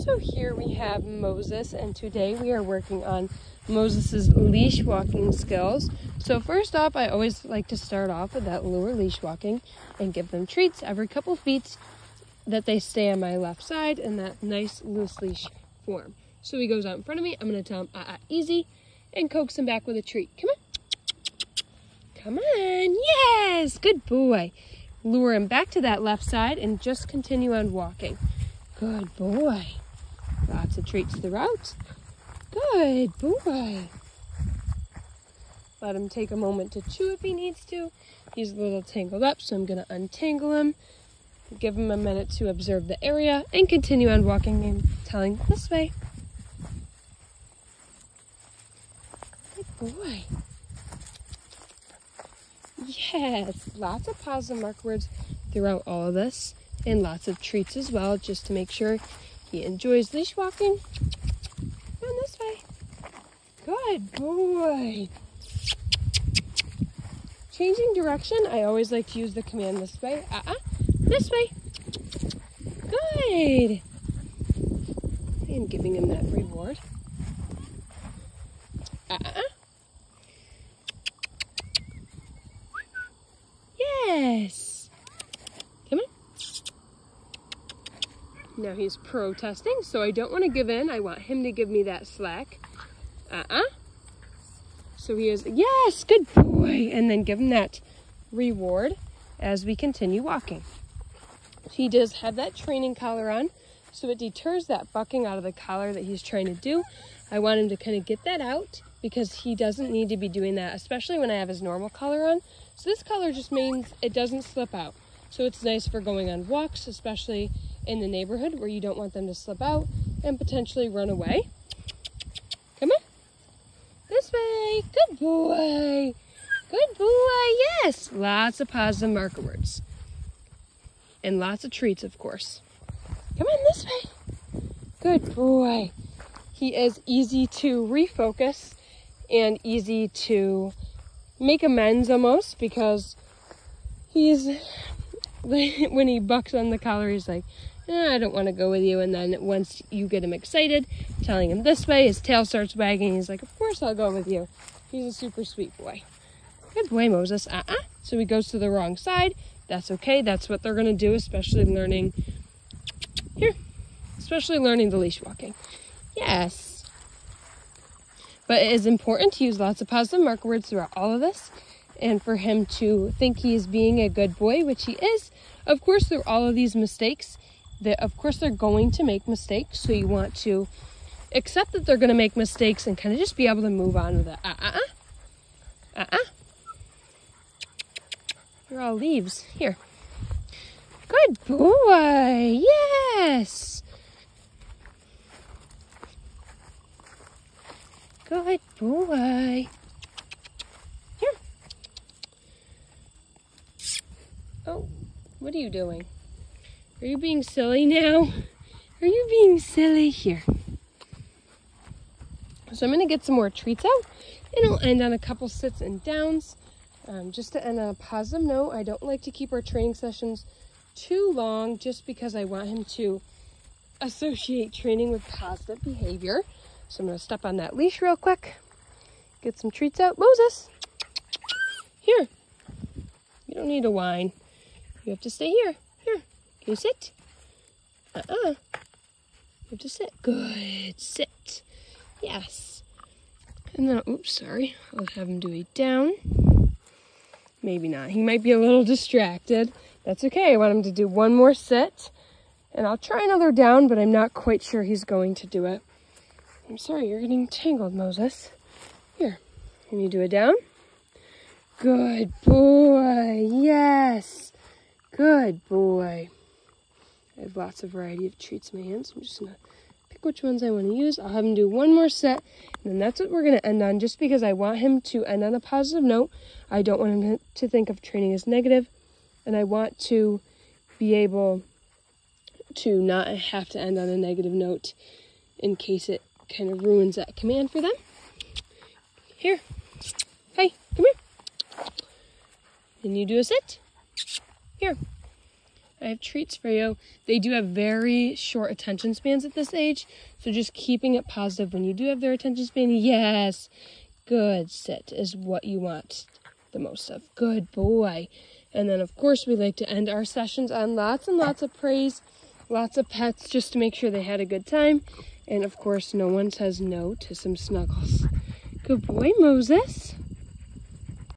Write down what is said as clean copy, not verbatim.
So here we have Moses, and today we are working on Moses's leash walking skills. So first off, I always like to start off with that lower leash walking and give them treats every couple feet that they stay on my left side in that nice loose leash form. So he goes out in front of me. I'm going to tell him, easy, and coax him back with a treat. Come on. Come on. Yes, good boy. Lure him back to that left side and just continue on walking. Good boy. Lots of treats throughout. Good boy. Let him take a moment to chew if he needs to. He's a little tangled up, so I'm going to untangle him. Give him a minute to observe the area and continue on walking and telling this way. Good boy. Yes, lots of positive mark words throughout all of this, and lots of treats as well, just to make sure he enjoys leash walking. Come this way. Good boy. Changing direction, I always like to use the command this way. This way. Good. And giving him that reward. Yes. Come on. Now he's protesting, so I don't want to give in. I want him to give me that slack. So he is, yes, good boy. And then give him that reward as we continue walking. He does have that training collar on, so it deters that bucking out of the collar that he's trying to do. I want him to kind of get that out because he doesn't need to be doing that, especially when I have his normal collar on. So this collar just means it doesn't slip out. So it's nice for going on walks, especially in the neighborhood where you don't want them to slip out and potentially run away. Come on. This way. Good boy. Good boy. Yes. Lots of positive marker words. And lots of treats, of course. Come on this way. Good boy. He is easy to refocus and easy to make amends almost, because he's, when he bucks on the collar, he's like, I don't want to go with you. And then once you get him excited, telling him this way, his tail starts wagging. He's like, of course I'll go with you. He's a super sweet boy. Good boy, Moses. So he goes to the wrong side. That's okay. That's what they're going to do, especially learning the leash walking. Yes. But it is important to use lots of positive marker words throughout all of this, and for him to think he is being a good boy, which he is. Of course, through all of these mistakes, of course they're going to make mistakes, so you want to accept that they're going to make mistakes and kind of just be able to move on with it. They're all leaves. Here. Good boy. Yes. Good boy. Here. Oh, what are you doing? Are you being silly now? Are you being silly? Here. So I'm going to get some more treats out, and I'll end on a couple sits and downs. Just to end on a positive note, I don't like to keep our training sessions too long just because I want him to associate training with positive behavior. So I'm going to step on that leash real quick, get some treats out. Moses, here. You don't need to whine. You have to stay here. Here. Can you sit? You have to sit. Good. Sit. Yes. And then, oops, sorry. I'll have him do a down. Maybe not. He might be a little distracted. That's okay. I want him to do one more sit. And I'll try another down, but I'm not quite sure he's going to do it. I'm sorry, you're getting tangled, Moses. Here. Can you do a down? Good boy. Yes. Good boy. I have lots of variety of treats in my hands. I'm just going to pick which ones I want to use. I'll have him do one more set, and then that's what we're going to end on, just because I want him to end on a positive note. I don't want him to think of training as negative, and I want to be able to not have to end on a negative note in case it kind of ruins that command for them. Here. Hey, come here. Can you do a sit? Here. I have treats for you. They do have very short attention spans at this age, so just keeping it positive when you do have their attention span. Yes, good, sit is what you want the most of. Good boy. And then, of course, we like to end our sessions on lots and lots of praise, lots of pets, just to make sure they had a good time. And, of course, no one says no to some snuggles. Good boy, Moses.